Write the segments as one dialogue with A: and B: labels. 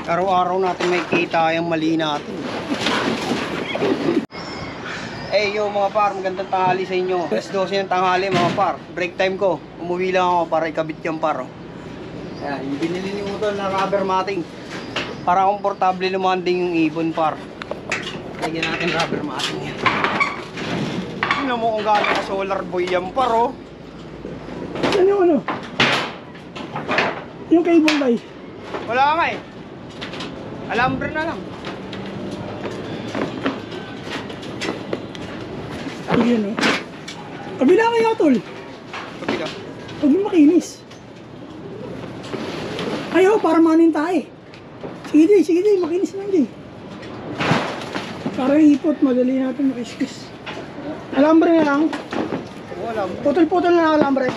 A: Araw-araw natin may kita yung mali natin. Yo mga par, magandang tanghali sa inyo. 12 ng tanghali mga par. Break time ko. Umuwi lang ako para ikabit yung par. Ayan, yung binili ni Utol na rubber matting. Para komportable lumanding yung ibon par. Lagyan natin rubber matting yan. Tignan mo kung gaano ka solar boy yan par oh.
B: Yan yung ano? Yung cable guy.
A: Wala nga eh. Alambre na lang.
B: Yun o. Kabila kayo tol.
A: Kabila.
B: Huwag mo makinis. Ayaw, para manin tayo. Sige di, makinis lang di. Para ipot, madali natin makiskis. Alambre na lang.
A: Wala.
B: Putol-putol na lang alambre.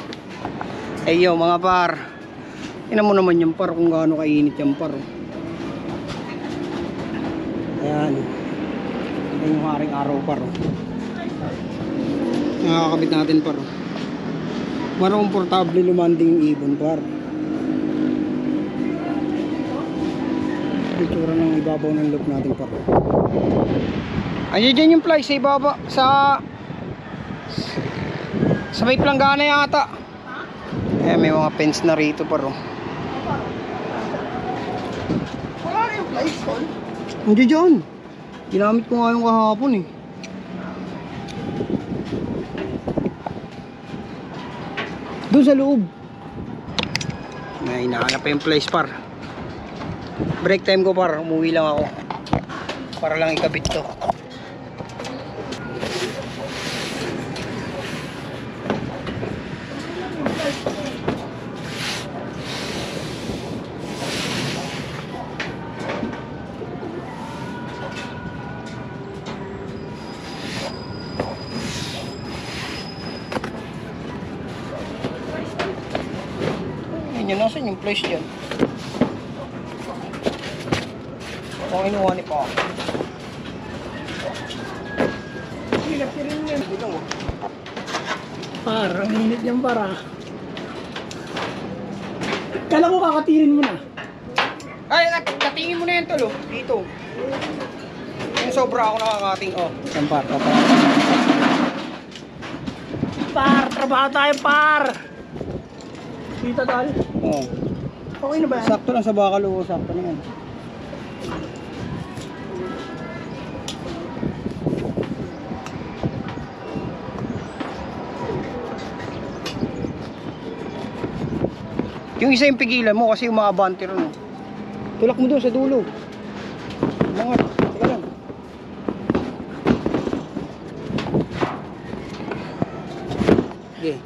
A: Yo mga par. Tingnan mo naman yung par kung gaano kainit yung par. Ayan. Ayan yung haring araw par. Nakakabit natin par. Para komportable lumanding yung ibon par. Itsura ng ibabaw ng loop natin par. Ayan dyan yung fly sa ibaba. Sa may planggana yata. Ayan may mga fence na rito par.
B: Wala na yung flies tol.
A: Hindi dyan. Ginamit ko nga yung kahapon eh. Doon sa loob. May hinahanap pa yung place par. Break time ko par. Umuwi lang ako. Para lang ikabit to. Nasaan yung place dyan? Kung inuha ni pa.
B: Hirap ka rin yan. Par, ang init yan para. Kala ko kakatirin mo na.
A: Ay, katingin mo na yan tol. Dito. Yung sobra ako nakakating. Oh, yan par.
B: Par, trabaho tayo par. Kita tol.
A: Oh.
B: Okay na ba yan?
A: Sakto lang sa bakal o sakto na yan. Yung isa yung pigilan mo kasi umabante ron. Tulak mo doon sa dulo. Mga, teka lang. Okay.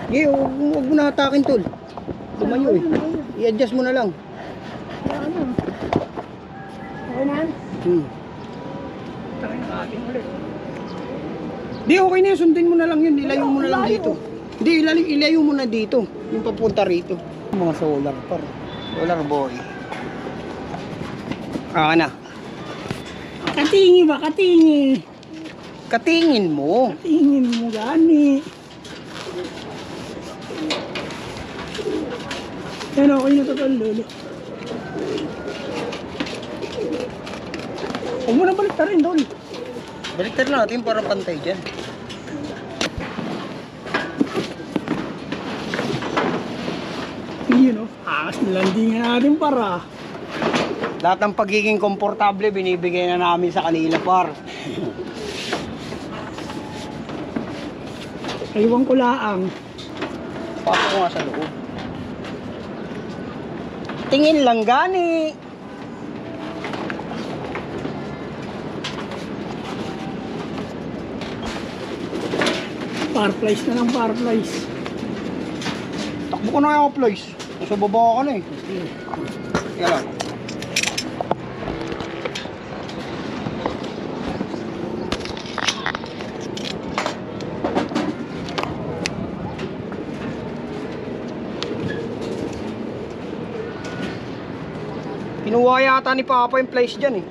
A: Huwag mo na hatakin tol. Tumayo eh. I-adjust mo na lang.
B: Ano? Okay na yan? Takin na ating ulit.
A: Di okay na yun. Sundin mo na lang yun. Ilayo mo na lang dito. Hindi, ilayo mo na dito. Yung papunta rito. Mga solar par. Solar boy. Na.
B: Katingi ba? Katingi.
A: Katingin mo.
B: Katingin mo gani. Yan okay na total lolo. Huwag mo na balik na rin doon.
A: Baliktad natin para pantay dyan.
B: Yun o. Angas na landingan natin para.
A: Lahat ng pagiging komportable binibigay na namin sa kanila par.
B: Aywan ko laang.
A: Pasok ko nga sa loob. Tingin lang gani.
B: Fireflies na lang, fireflies.
A: Takbo ko na yung flies. Nasa baba ka na eh. Kaya lang. Kinuha yata ni Papa yung place dyan eh.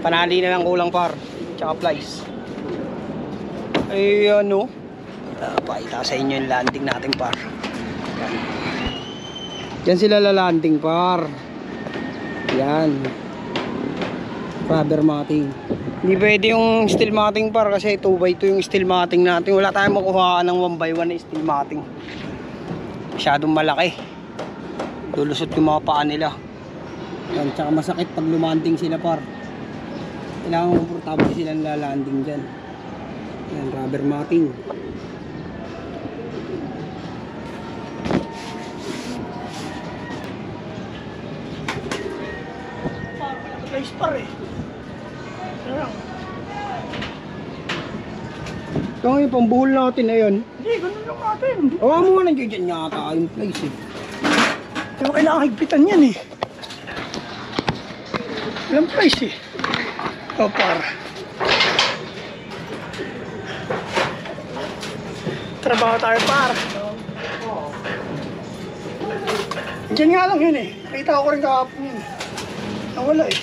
A: Panali na lang kulang par. Tsaka plies. Ay ano. Pakita sa inyo yung landing natin par. Yan sila lalanding par. Yan. Rubber matting. Hindi pwede yung steel matting par kasi 2x2 yung steel matting natin. Wala tayong makuha ng 1x1 na steel matting. Masyadong malaki. Lulusot yung mga paa nila. Yan, tsaka masakit pag lumanding sila par. Kailangan komportable silang lalanding dyan. Yan, rubber matting.
B: Guys, par eh.
A: Ito nga yung pambuhol natin na yun.
B: Hindi, ganun lang natin.
A: Hawa mo nga nandiyan dyan yata yung place eh.
B: Pero kailangan higpitan yan eh. Walang price eh. O par. Trabaho tayo par. Diyan nga lang yun eh. Nakita ko rin kahapon yun. Nawala eh.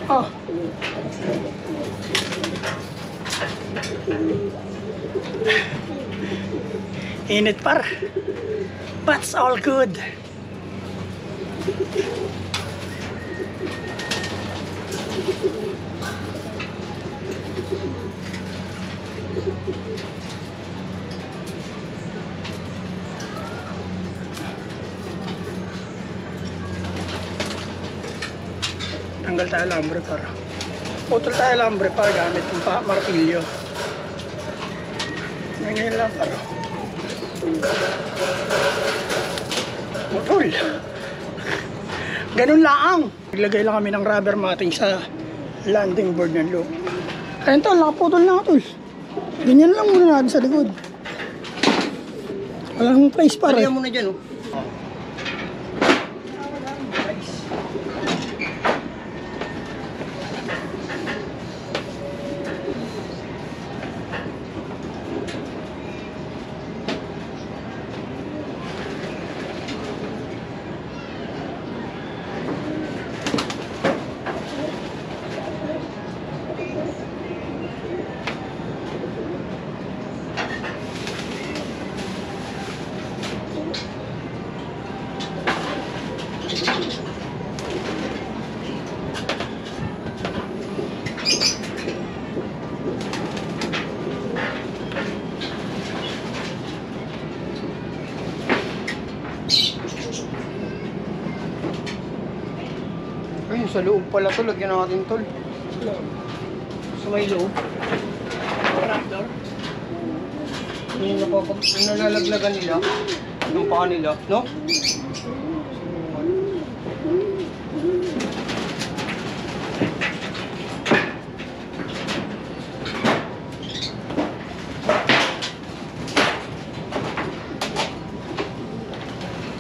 B: Ah. Init par. But it's all good. Tanggal tayo lambre para. Putol tayo lambre para gamit yung martilyo. Ngayon lang para. Putol. Ganun lang. Naglagay lang kami ng rubber matting sa landing board ng loop. Ayun tol, nakaputol na tol. Ganyan lang muna natin sa likod. Walang place para.
A: Palihan mo na dyan oh. Ayun, sa loob pala to, lagyan natin tol. Sa may loob.
B: Trapdoor.
A: Yung nalalaglagan nila, yung paa nila, no?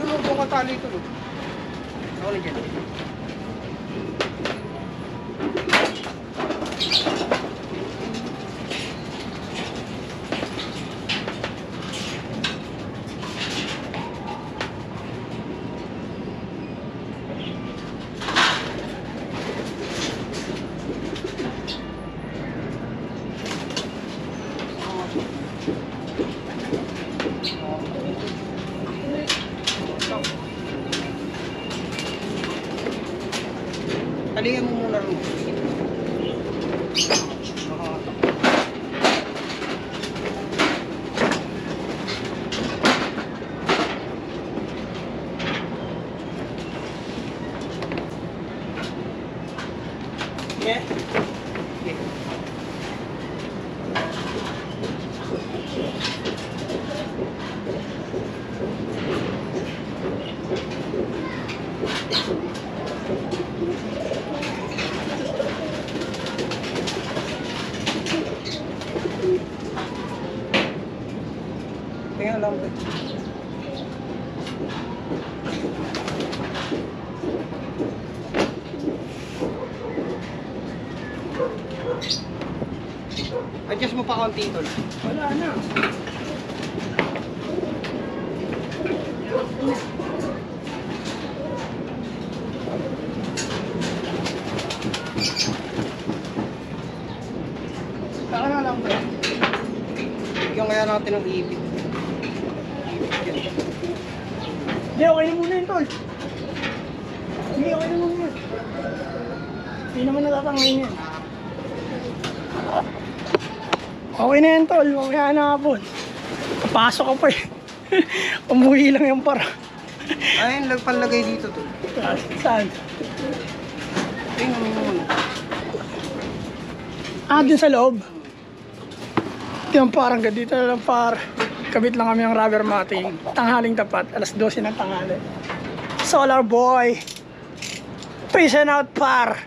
A: Tulog ko katali ito, no? Ako na dyan. Talingan mo muna rin. Yeah. Okay. Tingnan lang ito. Adjust mo pa konti tol.
B: Wala na. Saka na lang, bro.
A: Bigyan kaya natin ng ibig.
B: Hindi, okay na muna yun, tol. Hindi, okay na muna yun. Hindi naman natatangayin yan. Okay na yan, tol. Mamaya na hapon. Papasok ko pa eh. Umuwi lang yung para.
A: Ayun, panlagay dito to.
B: Saan?
A: Ayun, naman.
B: Dun sa loob. Ito yung parang dito na lang par. Kabit lang kami ng rubber matting. Tanghaling tapat. Alas 12 ng tanghali. Solar boy. Peace and out par.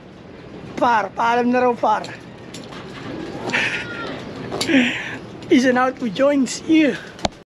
B: Par. Paalam na raw par. Peace and out who joins you.